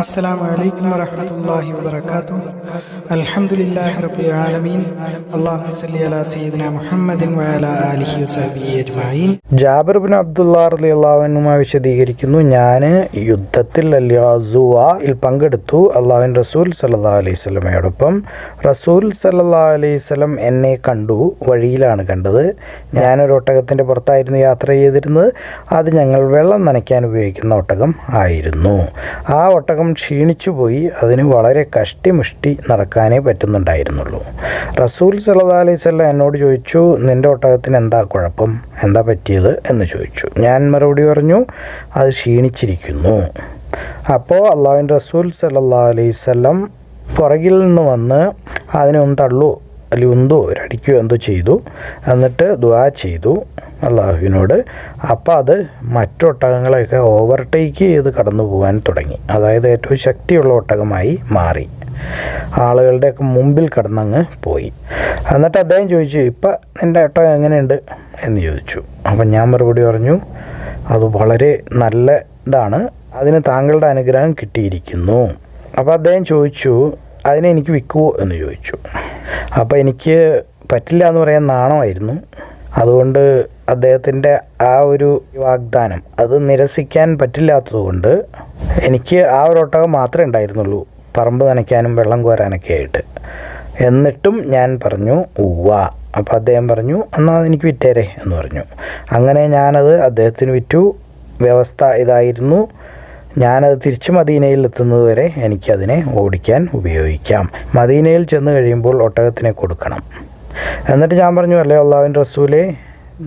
അസ്സലാമു അലൈക്കും വറഹ്മത്തുള്ളാഹി വബറകാതുഹു. അൽഹംദുലില്ലാഹി റബ്ബിൽ ആലമീൻ. അല്ലാഹുമ്മ സ്വല്ലി അലാ സയ്യിദിനാ മുഹമ്മദിൻ വഅലാ ആലിഹി വസഹ്ബിഹി അജ്മഈൻ. ജാബിർ ബിൻ അബ്ദുല്ലാ റളിയല്ലാഹു അൻഹു വിശദീകരിക്കുന്നു, ഞാൻ യുദ്ധത്തിൽ അൽ-ഗസ്വയിൽ പങ്കെടുത്തു. അല്ലാഹുവിൻ്റെ റസൂൽ സല്ലല്ലാഹു അലൈഹി വസല്ലമയോടൊപ്പം. റസൂൽ സല്ലല്ലാഹു അലൈഹി വസല്ലം എന്നെ കണ്ടു. വഴിയിലാണ് കണ്ടത്. ഞാനൊരു ഒട്ടകത്തിൻ്റെ പുറത്തായിരുന്നു യാത്ര ചെയ്തിരുന്നത്. അത് ഞങ്ങൾ വെള്ളം നനയ്ക്കാൻ ഉപയോഗിക്കുന്ന ഒട്ടകം ആയിരുന്നു. ആ ഒട്ടകം ക്ഷീണിച്ചു പോയി. അതിന് വളരെ കഷ്ടിമുഷ്ടി നടക്കാനേ പറ്റുന്നുണ്ടായിരുന്നുള്ളൂ. റസൂൽ സല്ലല്ലാഹു അലൈഹി വസല്ലം എന്നോട് ചോദിച്ചു, നിൻ്റെ ഒട്ടകത്തിന് എന്താ കുഴപ്പം, എന്താ പറ്റിയത് എന്ന് ചോദിച്ചു. ഞാൻ മറുപടി പറഞ്ഞു, അത് ക്ഷീണിച്ചിരിക്കുന്നു. അപ്പോൾ അള്ളാഹുവിൻ്റെ റസൂൽ സല്ലല്ലാഹു അലൈഹി വസല്ലം പുറകിൽ നിന്ന് വന്ന് അതിനെ ഒന്ന് തള്ളു അല്ലെങ്കിൽ ഉന്തോ ഒരടിക്കുകയോ എന്തോ ചെയ്തു. എന്നിട്ട് ദുആ ചെയ്തു അള്ളാഹുവിനോട്. അപ്പോൾ അത് മറ്റൊട്ടകങ്ങളെയൊക്കെ ഓവർടേക്ക് ചെയ്ത് കടന്നു പോകാൻ തുടങ്ങി. അതായത് ഏറ്റവും ശക്തിയുള്ള ഒട്ടകമായി മാറി. ആളുകളുടെയൊക്കെ മുമ്പിൽ കടന്നങ്ങ് പോയി. എന്നിട്ട് അദ്ദേഹം ചോദിച്ചു, ഇപ്പം നിൻ്റെ ഒട്ടകം എങ്ങനെയുണ്ട് എന്ന് ചോദിച്ചു. അപ്പം ഞാൻ മറുപടി പറഞ്ഞു, അത് വളരെ നല്ല ഇതാണ്, അതിന് താങ്കളുടെ അനുഗ്രഹം കിട്ടിയിരിക്കുന്നു. അപ്പോൾ അദ്ദേഹം ചോദിച്ചു, അതിനെ എനിക്ക് വിൽക്കുമോ എന്ന് ചോദിച്ചു. അപ്പോൾ എനിക്ക് പറ്റില്ല എന്ന് പറയാൻ നാണമായിരുന്നു. അതുകൊണ്ട് അദ്ദേഹത്തിൻ്റെ ആ ഒരു വാഗ്ദാനം അത് നിരസിക്കാൻ പറ്റില്ലാത്തതുകൊണ്ട് എനിക്ക് ആ ഒരു ഒട്ടകം മാത്രമേ ഉണ്ടായിരുന്നുള്ളൂ, പറമ്പ് നനയ്ക്കാനും വെള്ളം കോരാനൊക്കെ ആയിട്ട്. എന്നിട്ടും ഞാൻ പറഞ്ഞു ഉവ്വ. അപ്പോൾ അദ്ദേഹം പറഞ്ഞു, എന്നാൽ എനിക്ക് വിറ്റേരെ എന്ന് പറഞ്ഞു. അങ്ങനെ ഞാനത് അദ്ദേഹത്തിന് വിറ്റു. വ്യവസ്ഥ ഇതായിരുന്നു, ഞാനത് തിരിച്ച് മദീനയിൽ എത്തുന്നത് വരെ എനിക്കതിനെ ഓടിക്കാൻ ഉപയോഗിക്കാം. മദീനയിൽ ചെന്ന് കഴിയുമ്പോൾ ഒട്ടകത്തിനെ കൊടുക്കണം. എന്നിട്ട് ഞാൻ പറഞ്ഞു, അല്ലേ അള്ളാഹുവിൻ്റെ റസൂലേ,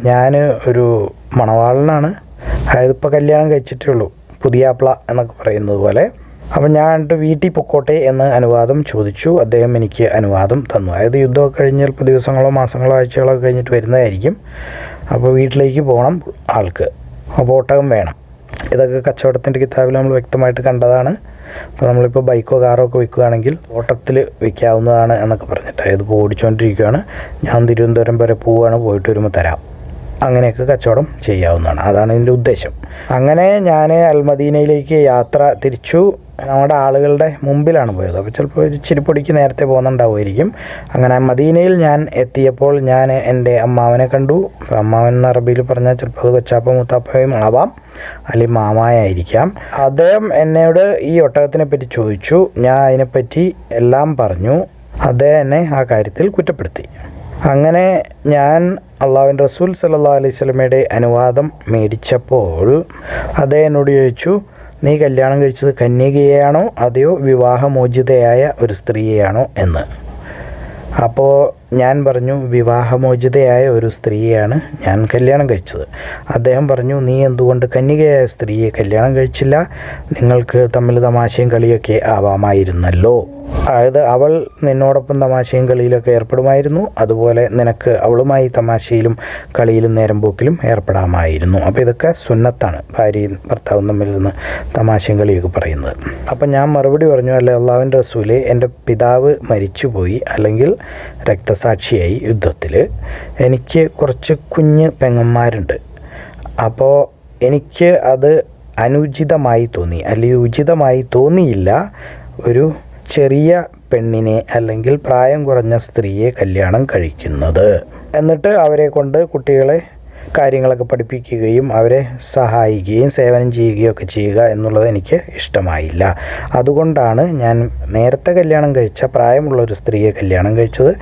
ഞാൻ ഒരു മണവാളനാണ്, അതായത് ഇപ്പോൾ കല്യാണം കഴിച്ചിട്ടേ ഉള്ളൂ, പുതിയാപ്ല എന്നൊക്കെ പറയുന്നത് പോലെ. അപ്പം ഞാൻ വീട്ടിൽ പൊക്കോട്ടെ എന്ന് അനുവാദം ചോദിച്ചു. അദ്ദേഹം എനിക്ക് അനുവാദം തന്നു. അതായത് യുദ്ധമൊക്കെ കഴിഞ്ഞ് ചിലപ്പോൾ ദിവസങ്ങളോ മാസങ്ങളോ ആഴ്ചകളോ കഴിഞ്ഞിട്ട് വരുന്നതായിരിക്കും. അപ്പോൾ വീട്ടിലേക്ക് പോകണം ആൾക്ക്, അപ്പോൾ ഒട്ടകം വേണം. ഇതൊക്കെ കച്ചവടത്തിൻ്റെ കിതാബിൽ നമ്മൾ വ്യക്തമായിട്ട് കണ്ടതാണ്. അപ്പോൾ നമ്മളിപ്പോൾ ബൈക്കോ കാറോ ഒക്കെ വിൽക്കുകയാണെങ്കിൽ ഓട്ടത്തിൽ വിൽക്കാവുന്നതാണ് എന്നൊക്കെ പറഞ്ഞിട്ട്, ഇതിപ്പോൾ ഓടിച്ചുകൊണ്ടിരിക്കുകയാണ്, ഞാൻ തിരുവനന്തപുരം വരെ പോവുകയാണ്, പോയിട്ട് വരുമ്പോൾ തരാം, അങ്ങനെയൊക്കെ കച്ചവടം ചെയ്യാവുന്നതാണ്. അതാണ് ഇതിൻ്റെ ഉദ്ദേശം. അങ്ങനെ ഞാൻ അൽമദീനയിലേക്ക് യാത്ര തിരിച്ചു. നമ്മുടെ ആളുകളുടെ മുമ്പിലാണ് പോയത്. അപ്പോൾ ചിലപ്പോൾ ഒരു ഇച്ചിരിപ്പൊടിക്ക് നേരത്തെ പോകുന്നുണ്ടാവുമായിരിക്കും. അങ്ങനെ മദീനയിൽ ഞാൻ എത്തിയപ്പോൾ ഞാൻ എൻ്റെ അമ്മാവനെ കണ്ടു. അപ്പോൾ അമ്മാവൻ എന്ന അറബിയിൽ പറഞ്ഞാൽ ചിലപ്പോൾ അത് കൊച്ചാപ്പ മുത്താപ്പയും ആവാം, അല്ലെങ്കിൽ മാമായായിരിക്കാം. അദ്ദേഹം എന്നോട് ഈ ഒട്ടകത്തിനെ പറ്റി ചോദിച്ചു. ഞാൻ അതിനെപ്പറ്റി എല്ലാം പറഞ്ഞു. അദ്ദേഹം എന്നെ ആ കാര്യത്തിൽ കുറ്റപ്പെടുത്തി. അങ്ങനെ ഞാൻ അള്ളാഹുവിൻ്റെ റസൂൽ സല്ലല്ലാഹു അലൈഹി വസല്ലമയുടെ അനുവാദം മേടിച്ചപ്പോൾ അദ്ദേഹം എന്നോട് ചോദിച്ചു, നീ കല്യാണം കഴിച്ചത് കന്യകയാണോ അതെയോ വിവാഹമോചിതയായ ഒരു സ്ത്രീയെയാണോ എന്ന്. അപ്പോൾ ഞാൻ പറഞ്ഞു, വിവാഹമോചിതയായ ഒരു സ്ത്രീയെയാണ് ഞാൻ കല്യാണം കഴിച്ചത്. അദ്ദേഹം പറഞ്ഞു, നീ എന്തുകൊണ്ട് കന്യകയായ സ്ത്രീയെ കല്യാണം കഴിച്ചില്ല? നിങ്ങൾക്ക് തമ്മിൽ തമാശയും കളിയൊക്കെ ആവാമായിരുന്നല്ലോ. അതായത് അവൾ നിന്നോടൊപ്പം തമാശയും കളിയിലൊക്കെ ഏർപ്പെടുമായിരുന്നു, അതുപോലെ നിനക്ക് അവളുമായി തമാശയിലും കളിയിലും നേരം പോക്കിലും ഏർപ്പെടാമായിരുന്നു. അപ്പോൾ ഇതൊക്കെ സുന്നത്താണ്, ഭാര്യയും ഭർത്താവും തമ്മിൽ നിന്ന് തമാശയും കളിയൊക്കെ പറയുന്നത്. അപ്പം ഞാൻ മറുപടി പറഞ്ഞു, അല്ലേ അള്ളാഹുവിൻ്റെ റസൂലേ, എൻ്റെ പിതാവ് മരിച്ചുപോയി, അല്ലെങ്കിൽ രക്തസാക്ഷിയായി യുദ്ധത്തിൽ. എനിക്ക് കുറച്ച് കുഞ്ഞ് പെങ്ങന്മാരുണ്ട്. അപ്പോൾ എനിക്ക് അത് അനുചിതമായി തോന്നി, അല്ലെങ്കിൽ ഉചിതമായി തോന്നിയില്ല ഒരു ചെറിയ പെണ്ണിനെ അല്ലെങ്കിൽ പ്രായം കുറഞ്ഞ സ്ത്രീയെ കല്യാണം കഴിക്കുന്നത്. എന്നിട്ട് അവരെ കൊണ്ട് കുട്ടികളെ കാര്യങ്ങളൊക്കെ പഠിപ്പിക്കുകയും അവരെ സഹായിക്കുകയും സേവനം ചെയ്യുകയും ഒക്കെ ചെയ്യുക എന്നുള്ളത് എനിക്ക് ഇഷ്ടമായില്ല. അതുകൊണ്ടാണ് ഞാൻ നേരത്തെ കല്യാണം കഴിച്ച പ്രായമുള്ളൊരു സ്ത്രീയെ കല്യാണം കഴിച്ചത്.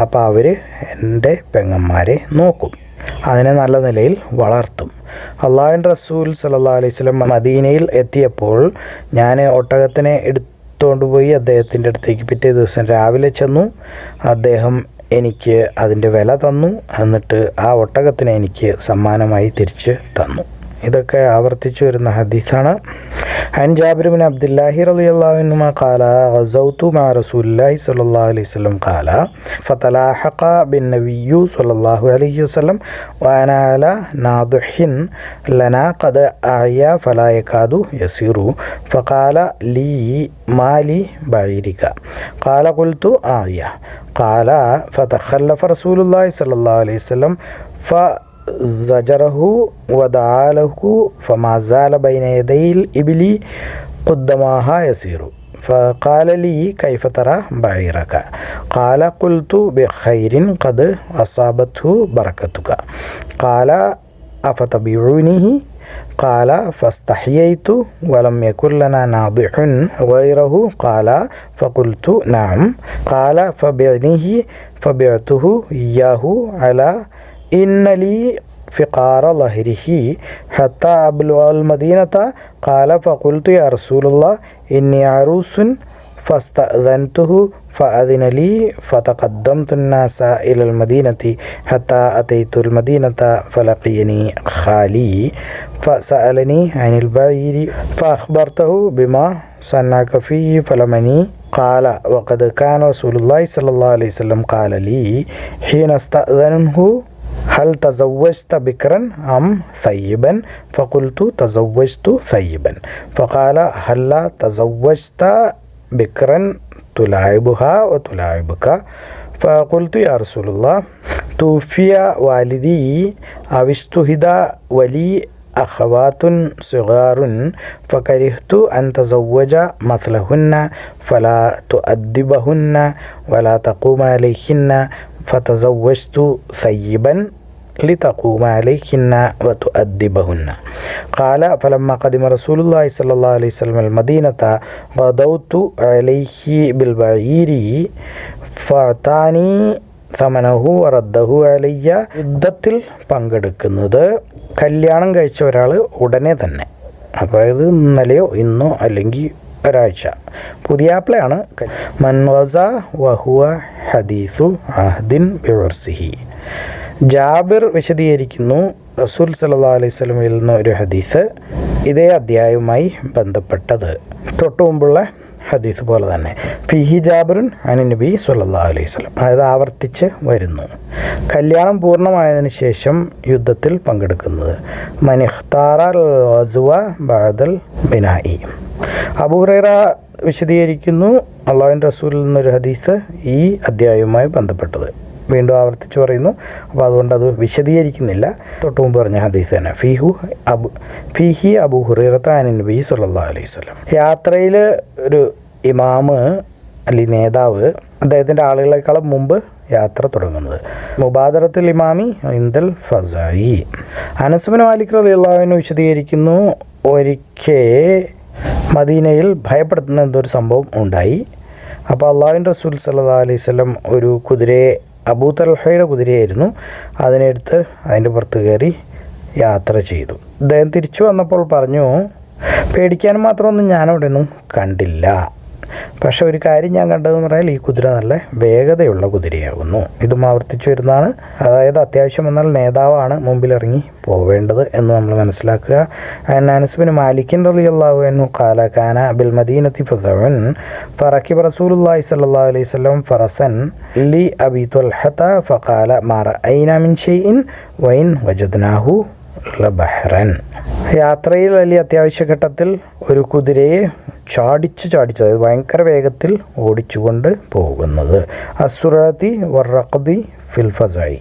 അപ്പോൾ അവർ എൻ്റെ പെങ്ങന്മാരെ നോക്കും, അതിനെ നല്ല നിലയിൽ വളർത്തും. അള്ളാഹുവിൻ്റെ റസൂൽ സല്ലല്ലാഹു അലൈഹി വസല്ലം മദീനയിൽ എത്തിയപ്പോൾ ഞാൻ ഒട്ടകത്തിനെ എടുത്തുകൊണ്ടുപോയി അദ്ദേഹത്തിൻ്റെ അടുത്തേക്ക് പിറ്റേ ദിവസം രാവിലെ ചെന്നു. അദ്ദേഹം എനിക്ക് അതിൻ്റെ വില തന്നു. എന്നിട്ട് ആ ഒട്ടകത്തിനെ എനിക്ക് സമ്മാനമായി തിരിച്ച് തന്നു. ഇതൊക്കെ ആവർത്തിച്ചു വരുന്ന ഹദീസാണ്. عن جابر بن عبد الله رضي الله عنهما قال غزوت مع رسول الله صلى الله عليه وسلم قال فتلاحق بالنبي صلى الله عليه وسلم وأنا على ناضح لنا قد أعيا فلا يكاد يسير فقال لي ما لي بعيرك قال قلت أعيا قال فتخلف رسول الله صلى الله عليه وسلم زجره ودعا له فما زال بين يدي الإبل قدماها يسير فقال لي كيف ترى بعيرك قال قلت بخير قد أصابته بركتك قال أفتبيعونه قال فاستحييت ولم يكن لنا ناضح غيره قال فقلت نعم قال فبعنيه فبعته إياه على إن لي فقار ظهره حتى أبلغ المدينة قال فقلت يا رسول الله إني عروس فاستأذنته فأذن لي فتقدمت الناس إلى المدينة حتى أتيت المدينة فلقيني خالي فسألني عن البعير فأخبرته بما صنعك فيه فلمني قال وقد كان رسول الله صلى الله عليه وسلم قال لي حين استأذنه هل تزوجت بكرا أم ثيبا فقلت تزوجت ثيبا فقال هل تزوجت بكرا تلاعبها وتلاعبك فقلت يا رسول الله توفي والدي أو استهد ولي أخوات صغار فكرهت أن تزوج مثلهن فلا تؤدبهن ولا تقوم عليهن فتزوجت ثيبا لتقوم عليهن وتؤدبهن قال فلما قدم رسول الله صلى الله عليه وسلم المدينة غدوت عليه بالبعير فأعطاني ثمنه ورده علي യുദ്ധത്തിൽ പങ്കെടുക്കുന്നത് കല്യാണം കഴിച്ച ഒരാൾ ഉടനെ തന്നെ, അതായത് ഇന്നലെയോ ഇന്നോ അല്ലെങ്കിൽ ഒരാഴ്ച, പുതിയാപ്ലയാണ്. മൻവസ വഹുവ ഹദീസു അഹ്ദിൻ ബിഉർസിഹി. ജാബിർ വിശദീകരിക്കുന്നു റസൂൽ സല്ലല്ലാഹു അലൈഹി വസല്ലമയിൽ നിന്ന് ഒരു ഹദീസ് ഇതേ അധ്യായവുമായി ബന്ധപ്പെട്ടത്, തൊട്ടു മുമ്പുള്ള ഹദീസ് പോലെ തന്നെ. ഫിഹി ജാബിറുൻ അൻ നബി സല്ലല്ലാഹു അലൈഹി വസല്ലം, അതായത് ആവർത്തിച്ച് വരുന്നു. കല്യാണം പൂർണ്ണമായതിനു ശേഷം യുദ്ധത്തിൽ പങ്കെടുക്കുന്നത്. മനിഖ്താറ ഗസ്വ ബഅദൽ ബിനാഇ. അബൂ ഹുറൈറ വിശദീകരിക്കുന്നു അല്ലാഹുവിൻ്റെ റസൂലിൽ നിന്നൊരു ഹദീസ് ഈ അധ്യായവുമായി ബന്ധപ്പെട്ടത്, വീണ്ടും ആവർത്തിച്ച് പറയുന്നു. അപ്പോൾ അതുകൊണ്ട് അത് വിശദീകരിക്കുന്നില്ല, തൊട്ട് മുമ്പ് പറഞ്ഞ ഹദീസ് തന്നെ. ഫീഹി അബൂ ഹുറൈറത അൻ നബി സല്ലല്ലാഹു അലൈഹി വസല്ലം. യാത്രയിൽ ഒരു ഇമാമ് അല്ലെങ്കിൽ നേതാവ് അദ്ദേഹത്തിൻ്റെ ആളുകളെക്കാളും മുമ്പ് യാത്ര തുടങ്ങുന്നത്. മുബാദറത്തുൽ ഇമാമി ഇൻദൽ ഫസായി. അനസ് ബിൻ മാലിക് റളിയല്ലാഹു അൻഹു വിശദീകരിക്കുന്നു, ഒരിക്കൽ മദീനയിൽ ഭയപ്പെടുത്തുന്ന എന്തൊരു സംഭവം ഉണ്ടായി. അപ്പോൾ അള്ളാഹുവിൻ്റെ റസൂൽ സല്ലല്ലാഹു അലൈഹി വസല്ലം ഒരു കുതിരയെ, അബൂ തൽഹയുടെ കുതിരയായിരുന്നു, അതിനെടുത്ത് അതിൻ്റെ പുറത്ത് കയറി യാത്ര ചെയ്തു. അദ്ദേഹം തിരിച്ചു വന്നപ്പോൾ പറഞ്ഞു, പേടിക്കാൻ മാത്രമൊന്നും ഞാനവിടെ ഒന്നും കണ്ടില്ല, പക്ഷെ ഒരു കാര്യം ഞാൻ കണ്ടതെന്ന് പറഞ്ഞാൽ ഈ കുതിര നല്ല വേഗതയുള്ള കുതിരയാകുന്നു. ഇതും ആവർത്തിച്ചു വരുന്നതാണ്. അതായത് അത്യാവശ്യം വന്നാൽ നേതാവാണ് മുമ്പിലിറങ്ങി പോവേണ്ടത് എന്ന് നമ്മൾ മനസ്സിലാക്കുക. അനസ് ബിൻ മാലിക് റളിയല്ലാഹു അൻഹു ഖാല കാന ബിൽ മദീനത്തി ഫസഉൻ ഫറകിബ റസൂലുള്ളാഹി സ്വല്ലല്ലാഹു അലൈഹി വസല്ലം ഫറസൻ ലി അബി തുൽഹത ഫഖാല മാ റഅയ്നാ മിൻ ഷൈഇൻ വഇൻ വജദ്നാഹു ലബഹ്റൻ. യാത്രയിൽ വലിയ അത്യാവശ്യ ഘട്ടത്തിൽ ഒരു കുതിരയെ ചാടിച്ച് അതായത് ഭയങ്കര വേഗത്തിൽ ഓടിച്ചുകൊണ്ട് പോകുന്നത്. അസുറാത്തി വറഖദി ഫിൽ ഫസായി.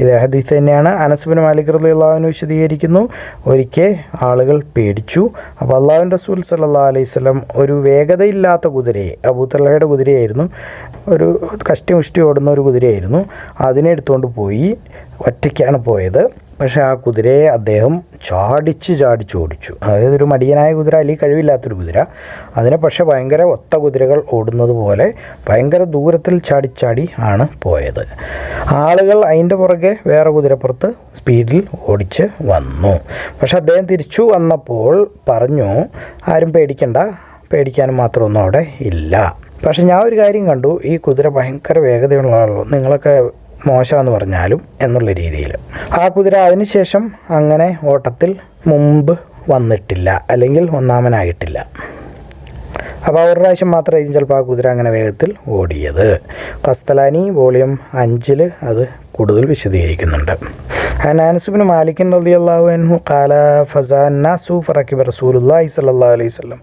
ഇത് ഹദീസ് തന്നെയാണ്. അനസ് ബിൻ മാലിക് റളിയല്ലാഹു അൻഹു വിശദീകരിക്കുന്നു, ഒരിക്കൽ ആളുകൾ പേടിച്ചു. അപ്പോൾ അല്ലാഹുവിൻ്റെ റസൂൽ സല്ലല്ലാഹു അലൈഹി വസല്ലം ഒരു വേഗതയില്ലാത്ത കുതിരയെ, അബൂ തൽഹയുടെ കുതിരയായിരുന്നു, ഒരു കഷ്ടിമുഷ്ടി ഓടുന്ന ഒരു കുതിരയായിരുന്നു, അതിനെ എടുത്തുകൊണ്ട് പോയി. ഒറ്റയ്ക്കാണ് പോയത്, പക്ഷേ ആ കുതിരയെ അദ്ദേഹം ചാടിച്ച് ഓടിച്ചു. അതായത് ഒരു മടിയനായ കുതിര അല്ലെങ്കിൽ കഴിവില്ലാത്തൊരു കുതിര, അതിനെ പക്ഷേ ഭയങ്കര ഒത്ത കുതിരകൾ ഓടുന്നത് പോലെ ഭയങ്കര ദൂരത്തിൽ ചാടി ആണ് പോയത്. ആളുകൾ അതിൻ്റെ പുറകെ വേറെ കുതിരപ്പുറത്ത് സ്പീഡിൽ ഓടിച്ച് വന്നു. പക്ഷെ അദ്ദേഹം തിരിച്ചു വന്നപ്പോൾ പറഞ്ഞു, ആരും പേടിക്കണ്ട, പേടിക്കാനും മാത്രമൊന്നും അവിടെ ഇല്ല. പക്ഷെ ഞാൻ ഒരു കാര്യം കണ്ടു, ഈ കുതിര ഭയങ്കര വേഗതയുള്ള ആളോ, നിങ്ങളൊക്കെ മോശമെന്ന് പറഞ്ഞാലും എന്നുള്ള രീതിയിൽ. ആ കുതിര അതിനുശേഷം അങ്ങനെ ഓട്ടത്തിൽ മുമ്പ് വന്നിട്ടില്ല, അല്ലെങ്കിൽ ഒന്നാമനായിട്ടില്ല. അപ്പോൾ ഒരു പ്രാവശ്യം മാത്രമായിരിക്കും ചിലപ്പോൾ ആ കുതിര അങ്ങനെ വേഗത്തിൽ ഓടിയത്. ഖസ്തലാനി വോളിയം 5 അത് കൂടുതൽ വിശദീകരിക്കുന്നുണ്ട്. عن أنس بن مالك رضي الله عنه قال فزع الناس فركب رسول الله صلى الله عليه وسلم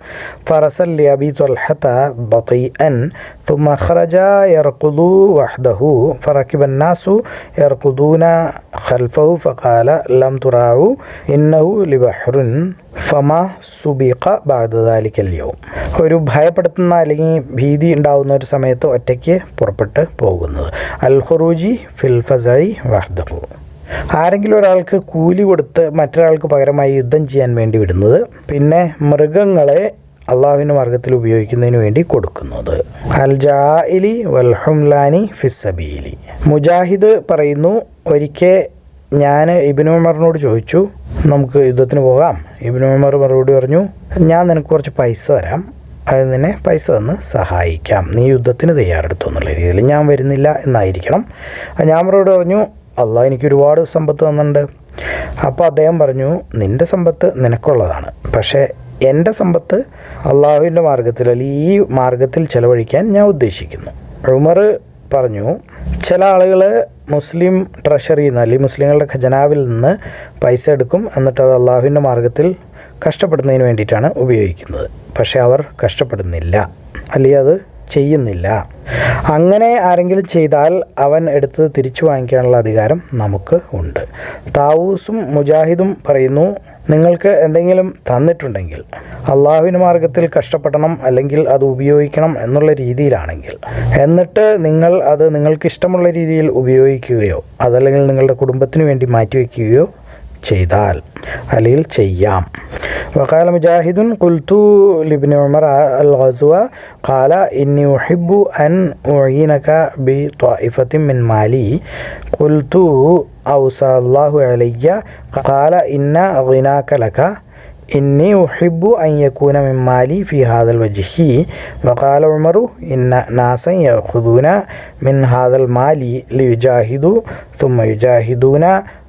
فرسا لأبي طلحة بطيئا ثم خرج يركض وحده فركب الناس يركضون خلفه فقال لم تراعوا إنه لبحر ഫമ സുബീഖ ബഅദ ദാലിക്കൽ യൗം. ഒരു ഭയപ്പെടുത്തുന്ന അല്ലെങ്കിൽ ഭീതി ഉണ്ടാകുന്ന ഒരു സമയത്ത് ഒറ്റയ്ക്ക് പുറപ്പെട്ട് പോകുന്നത്. അൽ ഖുറൂജി ഫിൽ ഫസഇ വഹ്ദഹു. ആരെങ്കിലും ഒരാൾക്ക് കൂലി കൊടുത്ത് മറ്റൊരാൾക്ക് പകരമായി യുദ്ധം ചെയ്യാൻ വേണ്ടി വിടുന്നത്. പിന്നെ മൃഗങ്ങളെ അള്ളാഹുവിൻ്റെ മാർഗത്തിൽ ഉപയോഗിക്കുന്നതിന് വേണ്ടി കൊടുക്കുന്നത്. അൽ ജാഇലി വൽ ഹുംലാനി ഫിസ്സബീലി. മുജാഹിദ് പറയുന്നു, ഒരിക്കൽ ഞാൻ ഇബ്നു ഉമറിനോട് ചോദിച്ചു, നമുക്ക് യുദ്ധത്തിന് പോകാം. ഇബ്നു ഉമർ മറുപടി പറഞ്ഞു, ഞാൻ നിനക്ക് കുറച്ച് പൈസ തരാം, അത് നിന്നെ പൈസ തന്ന് സഹായിക്കാം, നീ യുദ്ധത്തിന് തയ്യാറെടുത്തു എന്നുള്ള രീതിയിൽ. ഞാൻ വരുന്നില്ല എന്നായിരിക്കണം. ഞാൻ മറുപടി പറഞ്ഞു, അള്ളാഹ് എനിക്ക് ഒരുപാട് സമ്പത്ത് തന്നിട്ടുണ്ട്. അപ്പോൾ അദ്ദേഹം പറഞ്ഞു, നിൻ്റെ സമ്പത്ത് നിനക്കുള്ളതാണ്, പക്ഷേ എൻ്റെ സമ്പത്ത് അള്ളാഹുവിൻ്റെ മാർഗത്തിൽ അല്ലെങ്കിൽ ഈ മാർഗത്തിൽ ചെലവഴിക്കാൻ ഞാൻ ഉദ്ദേശിക്കുന്നു. ഉമർ പറഞ്ഞു, ചില ആളുകൾ മുസ്ലിം ട്രഷറിയിൽ നിന്ന് അല്ലെങ്കിൽ മുസ്ലിങ്ങളുടെ ഖജനാവിൽ നിന്ന് പൈസ എടുക്കും, എന്നിട്ട് അത് അള്ളാഹുവിൻ്റെ മാർഗത്തിൽ കഷ്ടപ്പെടുന്നതിന് വേണ്ടിയിട്ടാണ് ഉപയോഗിക്കുന്നത്. പക്ഷേ അവർ കഷ്ടപ്പെടുന്നില്ല അല്ലെങ്കിൽ അത് ചെയ്യുന്നില്ല. അങ്ങനെ ആരെങ്കിലും ചെയ്താൽ അവൻ എടുത്ത് തിരിച്ചു വാങ്ങിക്കാനുള്ള അധികാരം നമുക്ക് ഉണ്ട്. താവൂസും മുജാഹിദും പറയുന്നു, നിങ്ങൾക്ക് എന്തെങ്കിലും തന്നിട്ടുണ്ടെങ്കിൽ അള്ളാഹുവിൻ്റെ മാർഗത്തിൽ കഷ്ടപ്പെടണം അല്ലെങ്കിൽ അത് ഉപയോഗിക്കണം എന്നുള്ള രീതിയിലാണെങ്കിൽ, എന്നിട്ട് നിങ്ങൾ അത് നിങ്ങൾക്ക് ഇഷ്ടമുള്ള രീതിയിൽ ഉപയോഗിക്കുകയോ അതല്ലെങ്കിൽ നിങ്ങളുടെ കുടുംബത്തിന് വേണ്ടി മാറ്റിവെക്കുകയോ ചെയ്താൽ അല്ലെങ്കിൽ ചെയ്യാം. وقال مجاهد قلت لابن عمر الغزوة قال إني أحب أن أعينك بطائفة من مالي قلت أوصى الله علي قال إن غناك لك إني أحب أن يكون من مالي في هذا الوجه. وقال عمر إن ناسا يأخذون من هذا المال ليجاهدوا ثم يجاهدون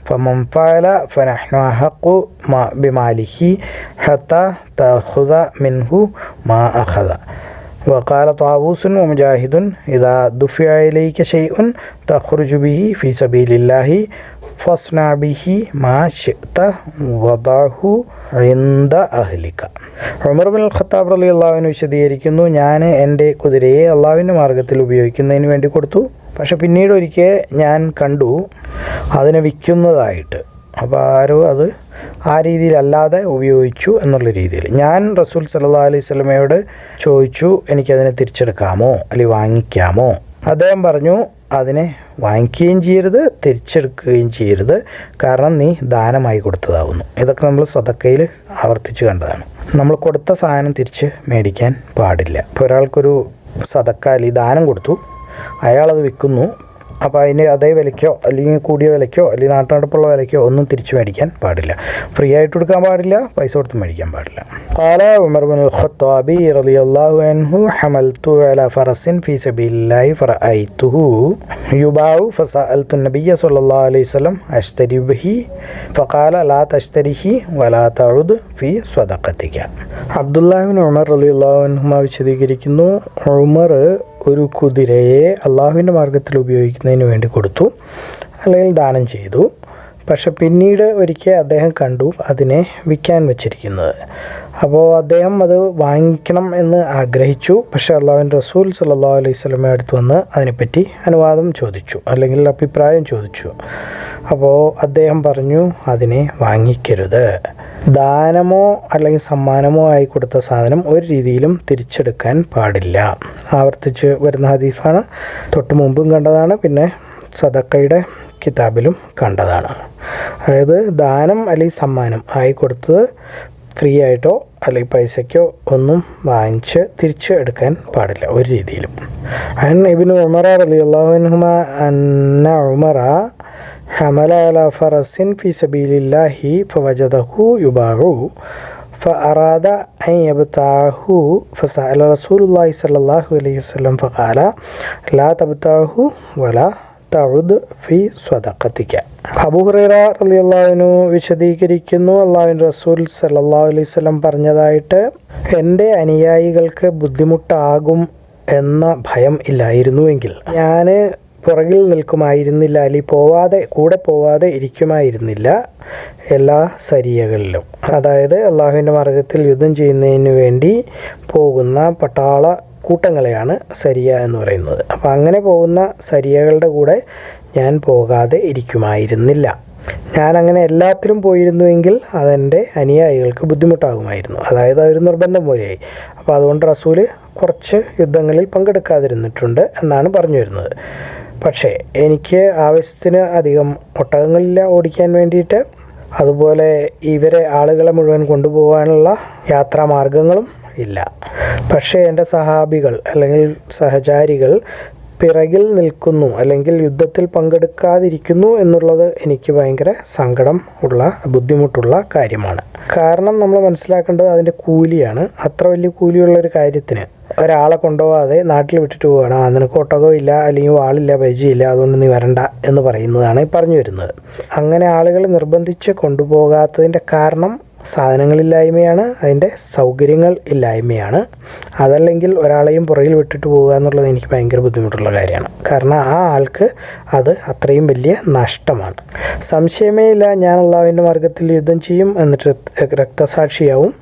فمن فعل فنحن أحق بماله حتى تأخذ منه ما أخذ. وقال طاووس ومجاهد إذا دفع إليك شيء تخرج به في سبيل الله فاصنع به ما شئت وضعه عند أهلك. ഉമർ ബിൻ ഖത്താബ് റളിയല്ലാഹു അൻഹു വിശദീകരിക്കുന്നു, ഞാൻ എൻ്റെ കുതിരയെ അള്ളാഹുവിൻ്റെ മാർഗത്തിൽ ഉപയോഗിക്കുന്നതിന് വേണ്ടി കൊടുത്തു. പക്ഷെ പിന്നീട് ഒരിക്കൽ ഞാൻ കണ്ടു അതിനെ വിൽക്കുന്നതായിട്ട്. അപ്പോൾ ആരോ അത് ആ രീതിയിലല്ലാതെ ഉപയോഗിച്ചു എന്നുള്ള രീതിയിൽ. ഞാൻ റസൂൽ സല്ലല്ലാഹു അലൈഹി വസല്ലമയോട് ചോദിച്ചു, എനിക്കതിനെ തിരിച്ചെടുക്കാമോ അല്ലെങ്കിൽ വാങ്ങിക്കാമോ? അദ്ദേഹം പറഞ്ഞു, അതിനെ വാങ്ങിക്കുകയും ചെയ്യരുത്, തിരിച്ചെടുക്കുകയും ചെയ്യരുത്, കാരണം നീ ദാനമായി കൊടുത്തതാകുന്നു. ഇതൊക്കെ നമ്മൾ സദക്കയിൽ ആവർത്തിച്ച് കണ്ടതാണ്. നമ്മൾ കൊടുത്ത സാധനം തിരിച്ച് മേടിക്കാൻ പാടില്ല. ഇപ്പോൾ ഒരാൾക്കൊരു സദക്ക അല്ലെങ്കിൽ ദാനം കൊടുത്തു, അയാളത് വിൽക്കുന്നു, അപ്പോൾ അതിന് അതേ വിലയ്ക്കോ അല്ലെങ്കിൽ കൂടിയ വിലയ്ക്കോ അല്ലെങ്കിൽ നാട്ടുനടപ്പുള്ള വിലയ്ക്കോ ഒന്നും തിരിച്ചു മേടിക്കാൻ പാടില്ല. ഫ്രീ ആയിട്ട് കൊടുക്കാൻ പാടില്ല, പൈസ കൊടുത്ത് മേടിക്കാൻ പാടില്ല. قال عمر بن الخطاب رضي الله عنه حملت على فرس في سبيل الله فرأيته يباع فسألت النبي صلى الله عليه وسلم أشتري به فقال لا تشتريه ولا تعد في صدقتك. അബ്ദുല്ലാഹി ബിൻ ഉമർ റളിയല്ലാഹു അൻഹുമ വിശദീകരിക്കുന്നു, ഉമർ ഒരു കുതിരയെ അള്ളാഹുവിൻ്റെ മാർഗത്തിൽ ഉപയോഗിക്കുന്നതിന് വേണ്ടി കൊടുത്തു അല്ലെങ്കിൽ ദാനം ചെയ്തു. പക്ഷെ പിന്നീട് ഒരിക്കൽ അദ്ദേഹം കണ്ടു അതിനെ വിൽക്കാൻ വെച്ചിരിക്കുന്നത്. അപ്പോൾ അദ്ദേഹം അത് വാങ്ങിക്കണം എന്ന് ആഗ്രഹിച്ചു. പക്ഷേ അള്ളാഹുവിൻ്റെ റസൂൽ സല്ലല്ലാഹു അലൈഹി വസല്ലമയുടെ അടുത്ത് വന്ന് അതിനെപ്പറ്റി അനുവാദം ചോദിച്ചു അല്ലെങ്കിൽ അഭിപ്രായം ചോദിച്ചു. അപ്പോൾ അദ്ദേഹം പറഞ്ഞു, അതിനെ വാങ്ങിക്കരുത്. ദാനമോ അല്ലെങ്കിൽ സമ്മാനമോ ആയി കൊടുത്ത സാധനം ഒരു രീതിയിലും തിരിച്ചെടുക്കാൻ പാടില്ല. ആവർത്തിച്ച് വരുന്ന ഹദീസാണ്. തൊട്ട് മുമ്പും കണ്ടതാണ്, പിന്നെ സദക്കയുടെ കിതാബിലും കണ്ടതാണ്. അതായത് ദാനം അല്ലെങ്കിൽ സമ്മാനം ആയി കൊടുത്തത് ഫ്രീ ആയിട്ടോ അല്ലെങ്കിൽ പൈസയ്ക്കോ ഒന്നും വാങ്ങിച്ച് തിരിച്ച് എടുക്കാൻ പാടില്ല ഒരു രീതിയിലും. അൻ ഇബ്നു ഉമർ റളിയല്ലാഹു അൻഹുമ അന്ന ഉമറ حمل على فرس في سبيل الله فوجده يباع فأراد أن يبتاعه فسأل رسول الله صلى الله عليه وسلم فقال لا تبتاعه ولا തഉദ് ഫി സ്വദഖതിക. അബൂ ഹുറൈറ റളിയല്ലാഹു അൻഹു വിശദീകരിക്കുന്നു, അല്ലാഹുവിൻ്റെ റസൂൽ സല്ലല്ലാഹു അലൈഹി വസല്ലം പറഞ്ഞതായിട്ട്, എൻ്റെ അനുയായികൾക്ക് ബുദ്ധിമുട്ടാകും എന്ന ഭയം ഇല്ലായിരുന്നുവെങ്കിൽ ഞാൻ പുറകിൽ നിൽക്കുമായിരുന്നില്ല, അല്ലെങ്കിൽ കൂടെ പോവാതെ ഇരിക്കുമായിരുന്നില്ല എല്ലാ സരിയകളിലും. അതായത് അള്ളാഹുവിൻ്റെ മാർഗ്ഗത്തിൽ യുദ്ധം ചെയ്യുന്നതിന് വേണ്ടി പോകുന്ന പട്ടാള കൂട്ടങ്ങളെയാണ് സരിയ എന്ന് പറയുന്നത്. അപ്പോൾ അങ്ങനെ പോകുന്ന സരിയകളുടെ കൂടെ ഞാൻ പോകാതെ ഇരിക്കുമായിരുന്നില്ല. ഞാനങ്ങനെ എല്ലാത്തിലും പോയിരുന്നുവെങ്കിൽ അതെൻ്റെ അനുയായികൾക്ക് ബുദ്ധിമുട്ടാകുമായിരുന്നു. അതായത് അതൊരു നിർബന്ധം പോലെയായി. അപ്പോൾ അതുകൊണ്ട് റസൂല് കുറച്ച് യുദ്ധങ്ങളിൽ പങ്കെടുക്കാതിരുന്നിട്ടുണ്ട് എന്നാണ് പറഞ്ഞു വരുന്നത്. പക്ഷേ എനിക്ക് ആവശ്യത്തിന് അധികം ഒട്ടകങ്ങളില്ല ഓടിക്കാൻ വേണ്ടിയിട്ട്. അതുപോലെ ആളുകളെ മുഴുവൻ കൊണ്ടുപോകാനുള്ള യാത്രാമാർഗങ്ങളും ഇല്ല. പക്ഷേ എൻ്റെ സഹാബികൾ അല്ലെങ്കിൽ സഹചാരികൾ പിറകിൽ നിൽക്കുന്നു, അല്ലെങ്കിൽ യുദ്ധത്തിൽ പങ്കെടുക്കാതിരിക്കുന്നു എന്നുള്ളത് എനിക്ക് ഭയങ്കര സങ്കടം ബുദ്ധിമുട്ടുള്ള കാര്യമാണ്. കാരണം നമ്മൾ മനസ്സിലാക്കേണ്ടത് അതിൻ്റെ കൂലിയാണ്. അത്ര വലിയ കൂലിയുള്ളൊരു കാര്യത്തിന് ഒരാളെ കൊണ്ടുപോകാതെ നാട്ടിൽ വിട്ടിട്ട് പോവുകയാണ്. നിനക്ക് ഒട്ടകവും ഇല്ല, അല്ലെങ്കിൽ വാളില്ല, പരിചയമില്ല, അതുകൊണ്ട് നീ വരണ്ട എന്ന് പറയുന്നതാണ് പറഞ്ഞു വരുന്നത്. അങ്ങനെ ആളുകൾ നിർബന്ധിച്ച് കൊണ്ടുപോകാത്തതിൻ്റെ കാരണം സാധനങ്ങളില്ലായ്മയാണ്, അതിൻ്റെ സൗകര്യങ്ങൾ ഇല്ലായ്മയാണ്. അതല്ലെങ്കിൽ ഒരാളെയും പുറകിൽ വിട്ടിട്ട് പോകുക എന്നുള്ളത് എനിക്ക് ഭയങ്കര ബുദ്ധിമുട്ടുള്ള കാര്യമാണ്. കാരണം ആ ആൾക്ക് അത് അത്രയും വലിയ നഷ്ടമാണ്. സംശയമേ ഇല്ല, ഞാൻ അള്ളാഹുവിൻ്റെ മാർഗ്ഗത്തിൽ യുദ്ധം ചെയ്യും, എന്നിട്ട് രക്തസാക്ഷിയാവും,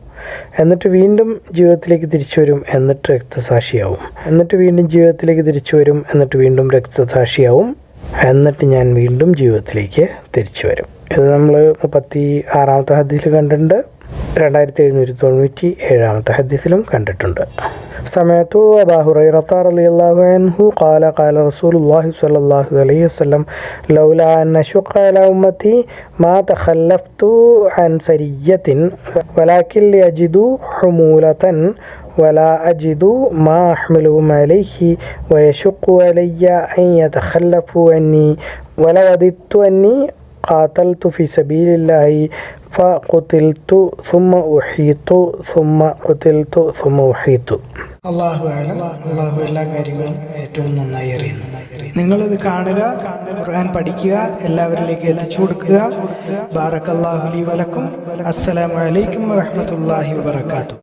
എന്നിട്ട് വീണ്ടും ജീവിതത്തിലേക്ക് തിരിച്ചു വരും, എന്നിട്ട് രക്തസാക്ഷിയാവും, എന്നിട്ട് വീണ്ടും ജീവിതത്തിലേക്ക് തിരിച്ചു വരും, എന്നിട്ട് വീണ്ടും രക്തസാക്ഷിയാവും, എന്നിട്ട് ഞാൻ വീണ്ടും ജീവിതത്തിലേക്ക് തിരിച്ചു വരും. ഇത് നമ്മൾ 36-ാമത്തെ ഹദീസിൽ കണ്ടിട്ടുണ്ട്, 2797-ാമത്തെ ഹദീസിലും കണ്ടിട്ടുണ്ട്. سمعت أبا هريرة رضي الله عنه قال قال رسول الله صلى الله عليه وسلم لولا أن أشق على أمتي ما تخلفت عن سرية ولكن ليجدوا حمولة ولا أجد ما أحملهم عليه ويشق علي أن يتخلفوا عني ولوددت أني قاتلت في سبيل الله فقتلت ثم أحيط ثم قتلت ثم أحيط. അള്ളാഹു എല്ലാ കാര്യങ്ങളും ഏറ്റവും നന്നായി അറിയുന്നു. നിങ്ങളിത് കാണുക, ഖുർആൻ പഠിക്കുക, എല്ലാവരിലേക്ക് എത്തിച്ചു കൊടുക്കുക. ബാറക്കല്ലാഹു ലി വലക്കും. അസ്സലാമു അലൈക്കും വറഹ്മത്തുള്ളാഹി വബറകാതുഹു.